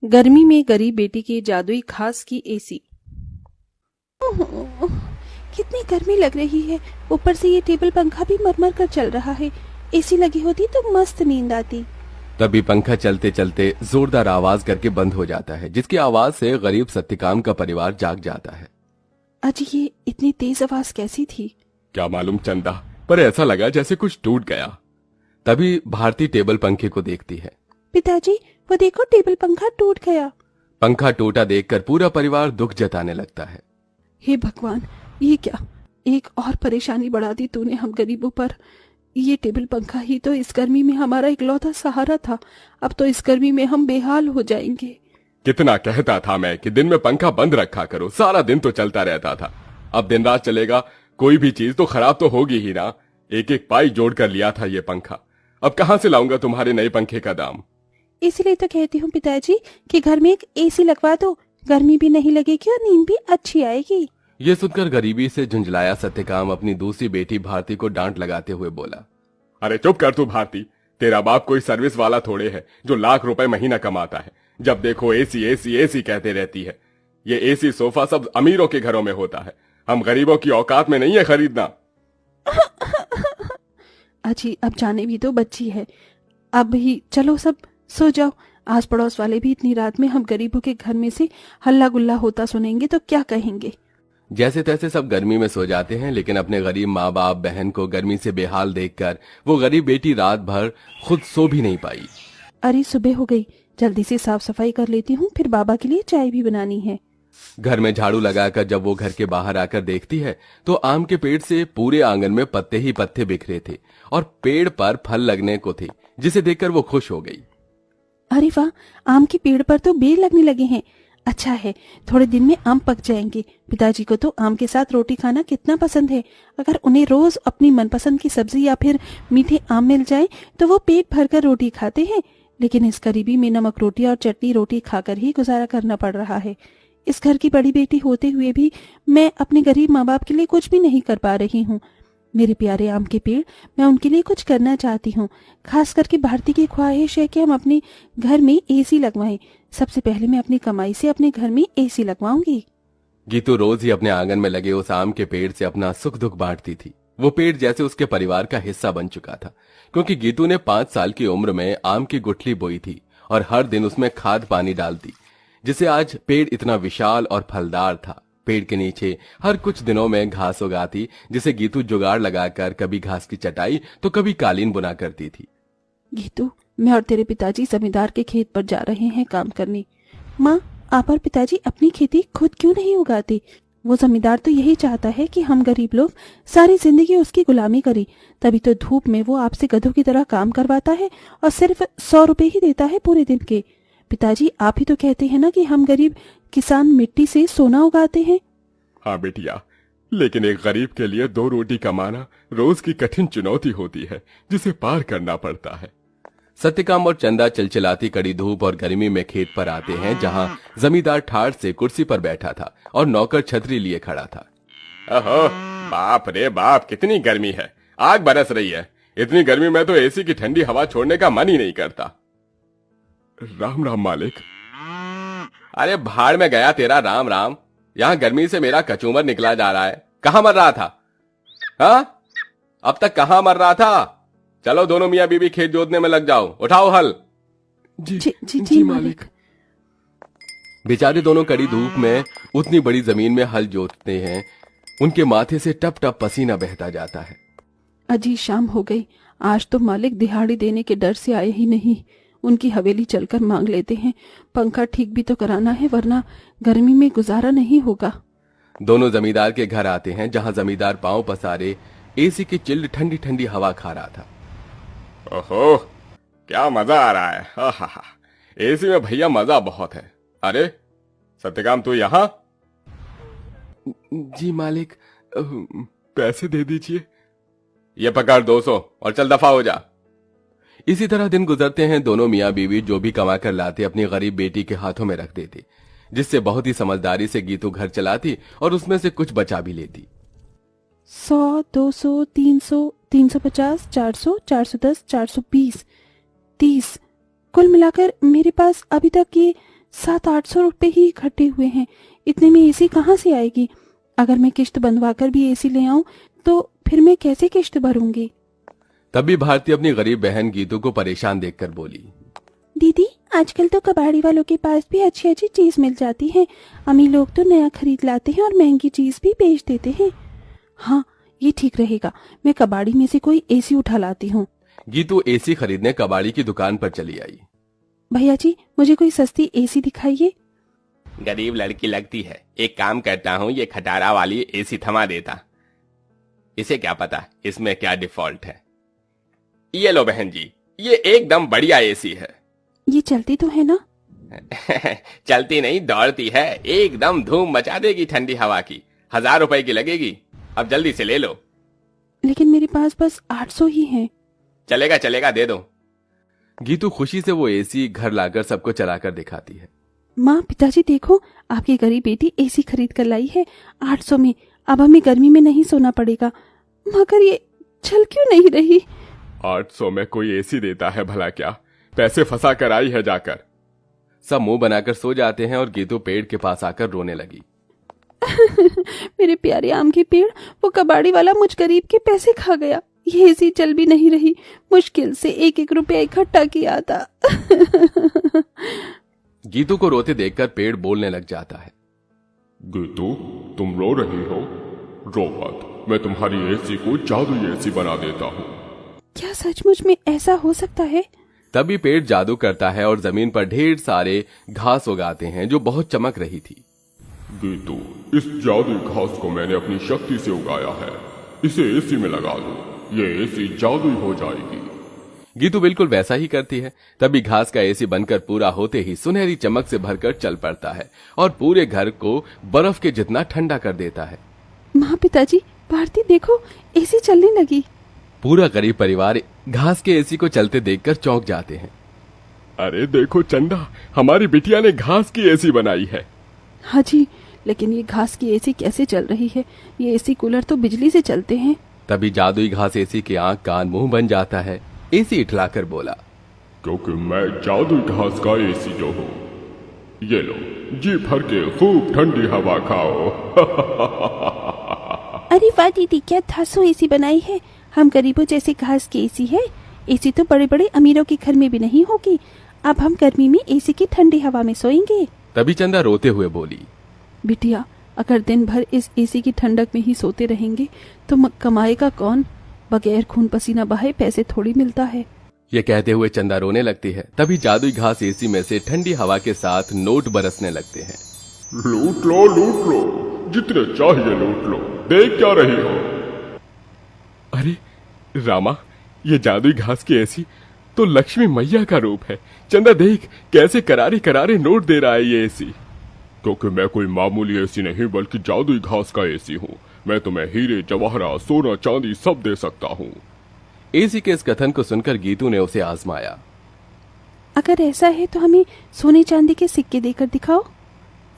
गर्मी में गरीब बेटी की जादुई खास की एसी। कितनी गर्मी लग रही है, ऊपर से ये टेबल पंखा भी मरमर कर चल रहा है। एसी लगी होती तो मस्त नींद आती। तभी पंखा चलते चलते जोरदार आवाज करके बंद हो जाता है, जिसकी आवाज से गरीब सत्यकाम का परिवार जाग जाता है। आज ये इतनी तेज आवाज कैसी थी? क्या मालूम चंदा, पर ऐसा लगा जैसे कुछ टूट गया। तभी भारती टेबल पंखे को देखती है। पिताजी, वो देखो टेबल पंखा टूट गया। पंखा टूटा देखकर पूरा परिवार दुख जताने लगता है। हे भगवान, ये क्या, एक और परेशानी बढ़ा दी तूने हम गरीबों पर। ये टेबल पंखा ही तो इस गर्मी में हमारा इकलौता सहारा था। अब तो इस गर्मी में हम बेहाल हो जाएंगे। कितना कहता था मैं कि दिन में पंखा बंद रखा करो, सारा दिन तो चलता रहता था। अब दिन रात चलेगा, कोई भी चीज तो खराब तो होगी ही ना। एक एक पाई जोड़ कर लिया था ये पंखा, अब कहां से लाऊंगा तुम्हारे नए पंखे का दाम। इसीलिए तो कहती हूँ पिताजी कि घर में एक एसी लगवा दो, गर्मी भी नहीं लगेगी और नींद भी अच्छी आएगी। ये सुनकर गरीबी से झुंझलाया सत्यकाम अपनी दूसरी बेटी भारती को डांट लगाते हुए बोला, अरे चुप कर तू भारती, तेरा बाप कोई सर्विस वाला थोड़े है जो लाख रुपए महीना कमाता है। जब देखो एसी एसी एसी कहते रहती है। ये एसी सोफा सब अमीरों के घरों में होता है, हम गरीबों की औकात में नहीं है खरीदना। अजी, अब जाने भी तो बच्ची है। अब ही चलो सब सो जाओ। आस पड़ोस वाले भी इतनी रात में हम गरीबों के घर में से हल्ला गुल्ला होता सुनेंगे तो क्या कहेंगे। जैसे तैसे सब गर्मी में सो जाते हैं, लेकिन अपने गरीब माँ बाप बहन को गर्मी से बेहाल देखकर वो गरीब बेटी रात भर खुद सो भी नहीं पाई। अरे सुबह हो गई, जल्दी से साफ सफाई कर लेती हूँ, फिर बाबा के लिए चाय भी बनानी है। घर में झाड़ू लगाकर जब वो घर के बाहर आकर देखती है तो आम के पेड़ से पूरे आंगन में पत्ते ही पत्ते बिखरे थे और पेड़ पर फल लगने को थे, जिसे देखकर वो खुश हो गई। अरे वाह, आम के पेड़ पर तो बेर लगने लगे हैं। अच्छा है, थोड़े दिन में आम पक जाएंगे। पिताजी को तो आम के साथ रोटी खाना कितना पसंद है। अगर उन्हें रोज अपनी मनपसंद की सब्जी या फिर मीठे आम मिल जाए तो वो पेट भरकर रोटी खाते हैं। लेकिन इस गरीबी में नमक रोटी और चटनी रोटी खाकर ही गुजारा करना पड़ रहा है। इस घर की बड़ी बेटी होते हुए भी मैं अपने गरीब माँ बाप के लिए कुछ भी नहीं कर पा रही हूँ। मेरे प्यारे आम के पेड़, मैं उनके लिए कुछ करना चाहती हूँ। खास करके भारती की ख्वाहिश है कि हम अपने घर में एसी लगवाएं। सबसे पहले मैं अपनी कमाई से अपने घर में एसी लगवाऊंगी। गीतू रोज ही अपने आंगन में लगे उस आम के पेड़ से अपना सुख दुख बांटती थी। वो पेड़ जैसे उसके परिवार का हिस्सा बन चुका था, क्योंकि गीतू ने 5 साल की उम्र में आम की गुठली बोई थी और हर दिन उसमें खाद पानी डालती, जिससे आज पेड़ इतना विशाल और फलदार था। पेड़ के नीचे हर कुछ दिनों में घास उगाती, जिसे गीतू जुगाड़ लगाकर कभी घास की चटाई तो कभी कालीन बुना करती थी। गीतू, मैं और तेरे पिताजी जमींदार के खेत पर जा रहे हैं काम करने। माँ, आप और पिताजी अपनी खेती खुद क्यों नहीं उगाते? वो जमींदार तो यही चाहता है कि हम गरीब लोग सारी जिंदगी उसकी गुलामी करें। तभी तो धूप में वो आपसे गधों की तरह काम करवाता है और सिर्फ 100 रुपए ही देता है पूरे दिन के। पिताजी, आप ही तो कहते हैं ना कि हम गरीब किसान मिट्टी से सोना उगाते हैं। हाँ बेटिया, लेकिन एक गरीब के लिए 2 रोटी कमाना रोज की कठिन चुनौती होती है, जिसे पार करना पड़ता है। सत्यकाम और चंदा चिलचिलाती कड़ी धूप और गर्मी में खेत पर आते हैं, जहां जमींदार ठाठ से कुर्सी पर बैठा था और नौकर छतरी लिए खड़ा था। ओहो, बाप रे बाप, कितनी गर्मी है, आग बरस रही है। इतनी गर्मी में तो एसी की ठंडी हवा छोड़ने का मन ही नहीं करता। राम राम मालिक। अरे भाड़ में गया तेरा राम राम, यहाँ गर्मी से मेरा कचूमर निकला जा रहा है। कहाँ मर रहा था? हाँ, अब तक कहाँ मर रहा था? चलो दोनों मियाँ बीबी खेत जोतने में लग जाओ, उठाओ हल। जी मालिक। बेचारे दोनों कड़ी धूप में उतनी बड़ी जमीन में हल जोतते हैं, उनके माथे से टप टप पसीना बहता जाता है। अजी, शाम हो गई। आज तो मालिक दिहाड़ी देने के डर से आए ही नहीं। उनकी हवेली चलकर मांग लेते हैं। पंखा ठीक भी तो कराना है, वरना गर्मी में गुजारा नहीं होगा। दोनों जमींदार के घर आते हैं, जहां जमींदार पांव पसारे एसी की चिल्ड ठंडी ठंडी हवा खा रहा था। ओहो, क्या मजा आ रहा है। हा, एसी में भैया मजा बहुत है। अरे सत्यकाम, तू यहाँ? जी मालिक, पैसे दे दीजिए। ये पकड़ 200 और चल दफा हो जा। इसी तरह दिन गुजरते हैं। दोनों मियाँ बीवी जो भी कमा कर लाते अपनी गरीब बेटी के हाथों में रख देते, जिससे बहुत ही समझदारी से गीतू घर चलाती और उसमें से कुछ बचा भी लेती। 100, 200, 300, 350, 400, 410, 420, 30, कुल मिलाकर मेरे पास अभी तक ये 700-800 रुपए ही इकट्ठे हुए हैं। इतने में एसी कहाँ से आएगी? अगर मैं किश्त बंधवा कर भी एसी ले आऊं तो फिर मैं कैसे किश्त भरूंगी? तभी भारती अपनी गरीब बहन गीतू को परेशान देखकर बोली, दीदी, आजकल तो कबाड़ी वालों के पास भी अच्छी अच्छी चीज मिल जाती है। अमीर लोग तो नया खरीद लाते हैं और महंगी चीज भी बेच देते हैं। हाँ, ये ठीक रहेगा। मैं कबाड़ी में से कोई एसी उठा लाती हूँ। गीतू एसी खरीदने कबाड़ी की दुकान पर चली आई। भैया जी, मुझे कोई सस्ती एसी दिखाइए। गरीब लड़की लगती है, एक काम करता हूँ, ये खटारा वाली एसी थमा देता। इसे क्या पता इसमें क्या डिफॉल्ट है। ये लो बहन जी, ये एकदम बढ़िया एसी है। ये चलती तो है ना? चलती नहीं, दौड़ती है। एकदम धूम मचा देगी ठंडी हवा की। 1000 रुपए की लगेगी। अब जल्दी से ले लो। लेकिन मेरे पास बस 800 ही है। चलेगा चलेगा, दे दो। गीतू खुशी से वो एसी घर लाकर सबको चलाकर दिखाती है। माँ, पिताजी देखो, आपकी गरीब बेटी एसी खरीद कर लाई है 800 में। अब हमें गर्मी में नहीं सोना पड़ेगा। मगर ये चल क्यों नहीं रही? 800 में कोई एसी देता है भला क्या? पैसे फंसा कर आई है जाकर। सब मुंह बनाकर सो जाते हैं और गीतू पेड़ के पास आकर रोने लगी। मेरे प्यारे आम के पेड़, वो कबाड़ी वाला मुझ गरीब के पैसे खा गया। ये एसी चल भी नहीं रही। मुश्किल से 1-1 रुपया इकट्ठा किया था। गीतू को रोते देखकर पेड़ बोलने लग जाता है। गीतू, तुम रो रही हो? रो मत, मैं तुम्हारी एसी को जादुई एसी बना देता हूँ। क्या सचमुच में ऐसा हो सकता है? तभी पेड़ जादू करता है और जमीन पर ढेर सारे घास उगाते हैं जो बहुत चमक रही थी। गीतू, इस जादुई घास को मैंने अपनी शक्ति से उगाया है। इसे एसी में लगा दो, ये एसी जादुई हो जाएगी। गीतू बिल्कुल वैसा ही करती है। तभी घास का एसी बनकर पूरा होते ही सुनहरी चमक से भरकर चल पड़ता है और पूरे घर को बर्फ के जितना ठंडा कर देता है। माँ, पिताजी, भारती देखो, एसी चलने लगी। पूरा गरीब परिवार घास के एसी को चलते देखकर चौंक जाते हैं। अरे देखो चंदा, हमारी बिटिया ने घास की एसी बनाई है। हाँ जी, लेकिन ये घास की एसी कैसे चल रही है? ये एसी कूलर तो बिजली से चलते हैं। तभी जादुई घास एसी के आंख कान मुंह बन जाता है। एसी इठलाकर बोला, क्योंकि मैं जादुई घास का एसी जो हूँ। ये लो, जी भर के खूब ठंडी हवा खाओ। अरे वाह दीदी, क्या धांसू एसी बनाई है। हम गरीबों जैसे घास की एसी है। एसी तो बड़े बड़े अमीरों के घर में भी नहीं होगी। अब हम गर्मी में एसी की ठंडी हवा में सोएंगे। तभी चंदा रोते हुए बोली, बिटिया, अगर दिन भर इस एसी की ठंडक में ही सोते रहेंगे तो कमाएगा कौन? बगैर खून पसीना बहाए पैसे थोड़ी मिलता है। ये कहते हुए चंदा रोने लगती है। तभी जादुई घास एसी में से ठंडी हवा के साथ नोट बरसने लगते हैं। लूट लो, लूट लो, जितने चाहिए लूट लो। देख क्या रही हो? अरे रामा, ये जादुई घास की एसी तो लक्ष्मी मैया का रूप है। चंदा देख, कैसे करारे करारे नोट दे रहा है ये एसी। क्योंकि मैं कोई मामूली एसी नहीं बल्कि जादुई घास का एसी हूँ। मैं तुम्हें हीरे जवाहरात सोना चांदी सब दे सकता हूँ। एसी के इस कथन को सुनकर गीतू ने उसे आजमाया। अगर ऐसा है तो हमें सोने चांदी के सिक्के देकर दिखाओ।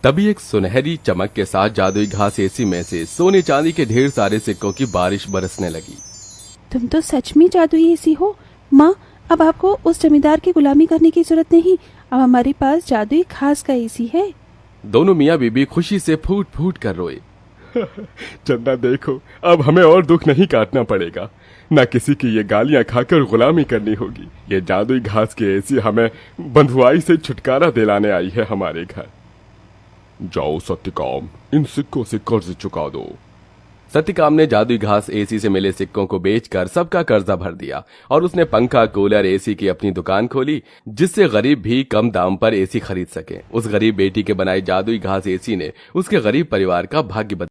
तभी एक सुनहरी चमक के साथ जादुई घास एसी में से सोने चांदी के ढेर सारे सिक्कों की बारिश बरसने लगी। तुम तो सच में जादुई एसी हो। माँ, अब आपको उस जमींदार की गुलामी करने की जरूरत नहीं। अब हमारे पास जादुई घास का एसी है। दोनों मियाँ बीबी खुशी से फूट फूट कर रोए। चंदा देखो, अब हमें और दुख नहीं काटना पड़ेगा। न किसी की ये गालियां खाकर गुलामी करनी होगी। ये जादुई घास की एसी हमें बंधुआई से छुटकारा दिलाने आई है हमारे घर। जाओ सत्यकाम, इन सिक्कों से कर्ज चुका दो। सत्यकाम ने जादुई घास एसी से मिले सिक्कों को बेचकर सबका कर्जा भर दिया और उसने पंखा, कूलर, एसी की अपनी दुकान खोली, जिससे गरीब भी कम दाम पर एसी खरीद सके। उस गरीब बेटी के बनाई जादुई घास एसी ने उसके गरीब परिवार का भाग्य बदला।